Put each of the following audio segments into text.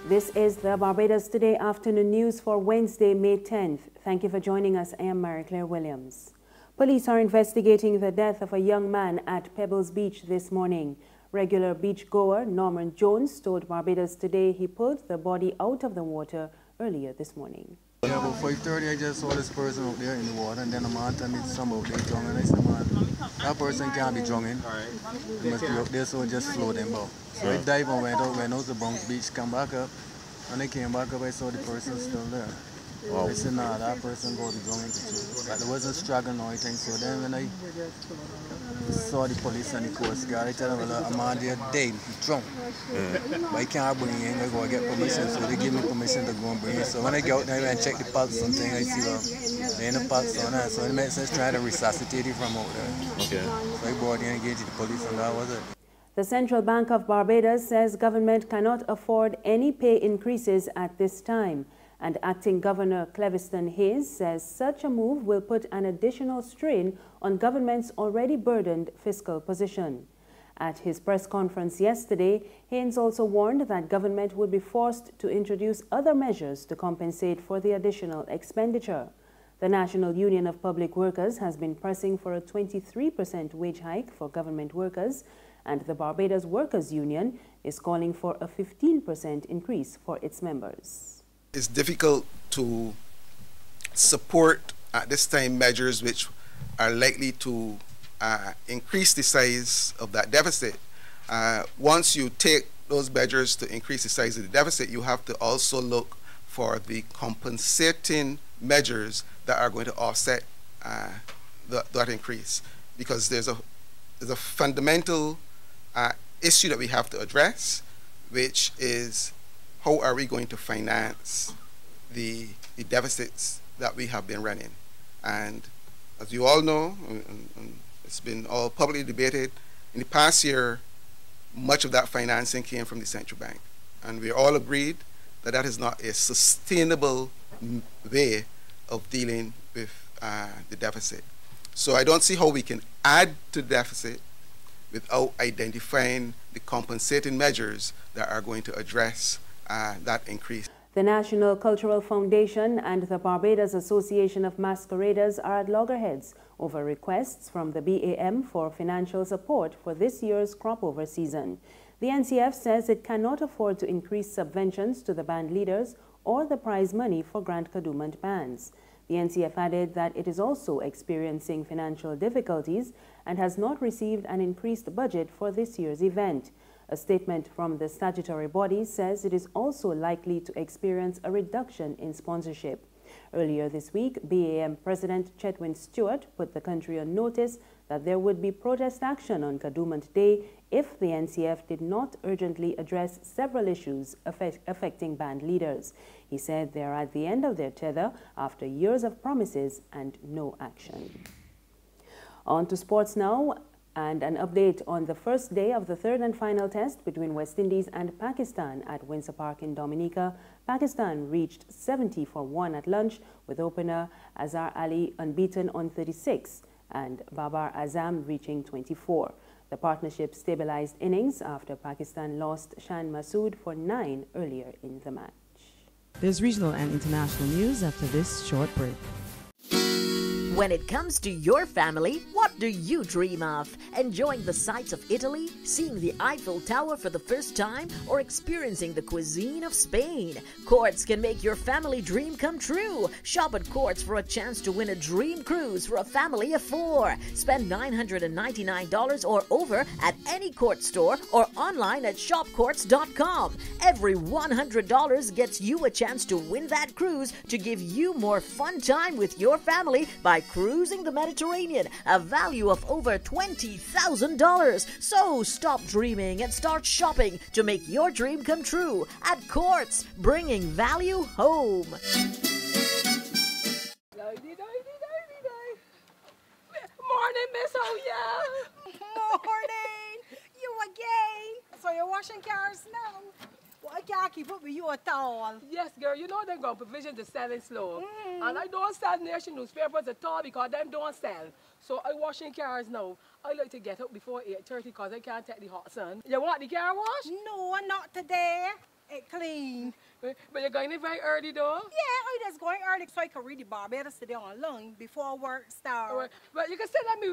This is the Barbados Today afternoon news for Wednesday, May 10th. Thank you for joining us. I am Mary Claire Williams. Police are investigating the death of a young man at Pebbles Beach this morning. Regular beachgoer Norman Jones told Barbados Today he pulled the body out of the water earlier this morning. Yeah, about 5:30 I just saw this person out there in the water, and then a man told me some out there drunk, and I said, man, that person can't be drunk in. They must be up there, so I just slowed them out. So I dived and went out to Bounce Beach, come back up, and I came back up, I saw the person still there. Wow. I said, nah, that person got to be drunk in too. But there wasn't struggling or anything, so then when I saw the police and the coast guard, I told them, well, a man there dead, he's drunk. But I can't bring him, I go get permission, so they give me permission to go and bring him. So when I go out there and check the pulse and thing, I see they're in the pulse on that. So it makes sense trying to resuscitate it from out there. Okay. So I brought him and engaged the police, and that was it. The Central Bank of Barbados says government cannot afford any pay increases at this time. And Acting Governor Cleviston Haynes says such a move will put an additional strain on government's already burdened fiscal position. At his press conference yesterday, Haynes also warned that government would be forced to introduce other measures to compensate for the additional expenditure. The National Union of Public Workers has been pressing for a 23% wage hike for government workers, and the Barbados Workers Union is calling for a 15% increase for its members. It's difficult to support at this time measures which are likely to increase the size of that deficit. Once you take those measures to increase the size of the deficit, you have to also look for the compensating measures that are going to offset that increase, because there's a fundamental issue that we have to address, which is how are we going to finance the deficits that we have been running? And as you all know, and it's been all publicly debated, in the past year, much of that financing came from the central bank. And we all agreed that that is not a sustainable way of dealing with the deficit. So I don't see how we can add to the deficit without identifying the compensating measures that are going to address that increase. The National Cultural Foundation and the Barbados Association of Masqueraders are at loggerheads over requests from the BAM for financial support for this year's Cropover season. The NCF says it cannot afford to increase subventions to the band leaders or the prize money for Grand Kadooment bands. The NCF added that it is also experiencing financial difficulties and has not received an increased budget for this year's event. A statement from the statutory body says it is also likely to experience a reduction in sponsorship. Earlier this week, BAM President Chetwin Stewart put the country on notice that there would be protest action on Kadooment Day if the NCF did not urgently address several issues affecting band leaders. He said they are at the end of their tether after years of promises and no action. On to sports now. And an update on the first day of the third and final test between West Indies and Pakistan at Windsor Park in Dominica. Pakistan reached 70 for 1 at lunch, with opener Azhar Ali unbeaten on 36 and Babar Azam reaching 24. The partnership stabilized innings after Pakistan lost Shan Masood for 9 earlier in the match. There's regional and international news after this short break. When it comes to your family, what do you dream of? Enjoying the sights of Italy, seeing the Eiffel Tower for the first time, or experiencing the cuisine of Spain? Courts can make your family dream come true. Shop at Courts for a chance to win a dream cruise for a family of 4. Spend $999 or over at any Court store or online at shopcourts.com. Every $100 gets you a chance to win that cruise to give you more fun time with your family by cruising the Mediterranean, a value of over $20,000. So stop dreaming and start shopping to make your dream come true at Courts, bringing value home. Morning, Miss Oya. Morning. You again. So you're washing cars now? Well, I can't keep up with you at all. Yes, girl, you know they're going to provision to selling slow. And I don't sell nation newspapers at all because them don't sell. So I washing cars now. I like to get up before 8:30 because I can't take the hot sun. You want the car wash? No, not today. it clean. But you're going in very early though? Yeah, I just going early so I can read the Barbados Today online before work starts. All right. But you can still let me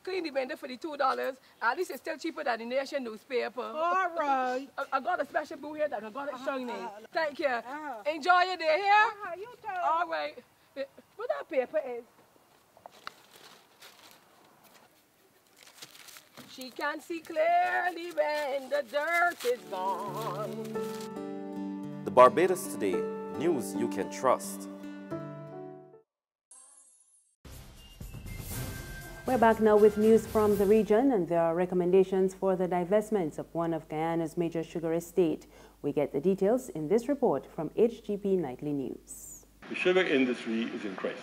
clean the vendor for the $2. At least it's still cheaper than the Nation newspaper. All right. I got a special boo here that I got it shining. Thank you. Enjoy your day here. You too. All right. What that paper is? She can see clearly when the dirt is gone. The Barbados Today, news you can trust. We're back now with news from the region, and there are recommendations for the divestment of one of Guyana's major sugar estate. We get the details in this report from HGP Nightly News. The sugar industry is in crisis.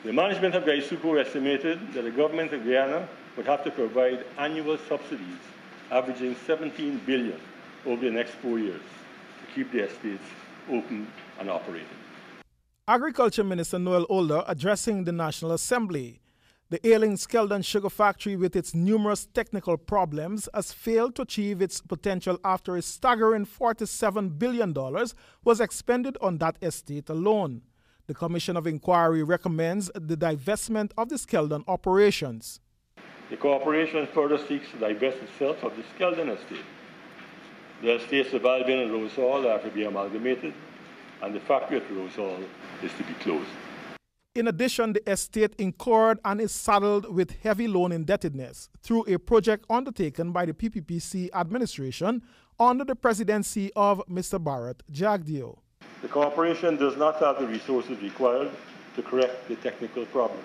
The management of Guysupo estimated that the government of Guyana would have to provide annual subsidies averaging $17 billion over the next 4 years to keep the estates open and operating. Agriculture Minister Noel Older addressing the National Assembly. The ailing Skeldon Sugar Factory, with its numerous technical problems, has failed to achieve its potential after a staggering $47 billion was expended on that estate alone. The Commission of Inquiry recommends the divestment of the Skeldon operations. The corporation further seeks to divest itself of the Skeldon estate. The estates of Albion and Rose Hall are to be amalgamated, and the factory at Rose Hall is to be closed. In addition, the estate incurred and is saddled with heavy loan indebtedness through a project undertaken by the PPPC administration under the presidency of Mr. Bharat Jagdeo. The corporation does not have the resources required to correct the technical problems.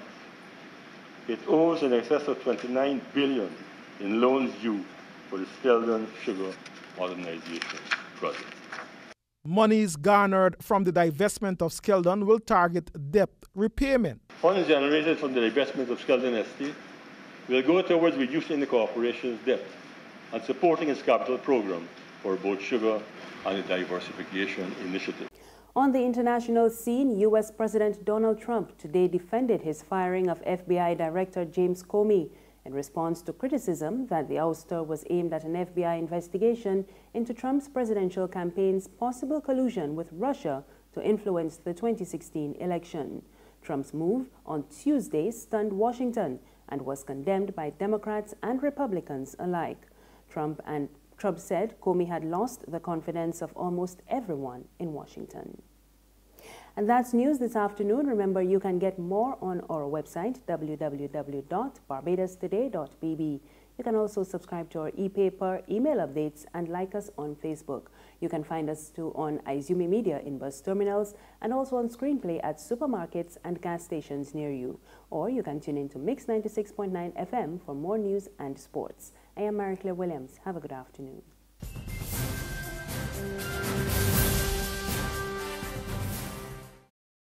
It owes in excess of $29 billion in loans due for the Skeldon Sugar Modernization Project. Monies garnered from the divestment of Skeldon will target debt repayment. Funds generated from the divestment of Skeldon estate will go towards reducing the corporation's debt and supporting its capital program for both sugar and the diversification initiative. On the international scene, U.S. President Donald Trump today defended his firing of FBI Director James Comey in response to criticism that the ouster was aimed at an FBI investigation into Trump's presidential campaign's possible collusion with Russia to influence the 2016 election. Trump's move on Tuesday stunned Washington and was condemned by Democrats and Republicans alike. Trump said Comey had lost the confidence of almost everyone in Washington. And that's news this afternoon. Remember, you can get more on our website, www.barbadostoday.bb. You can also subscribe to our e-paper, email updates, and like us on Facebook. You can find us too on Izumi Media in bus terminals and also on Screenplay at supermarkets and gas stations near you. Or you can tune in to Mix 96.9 FM for more news and sports. I am Mary Claire Williams. Have a good afternoon.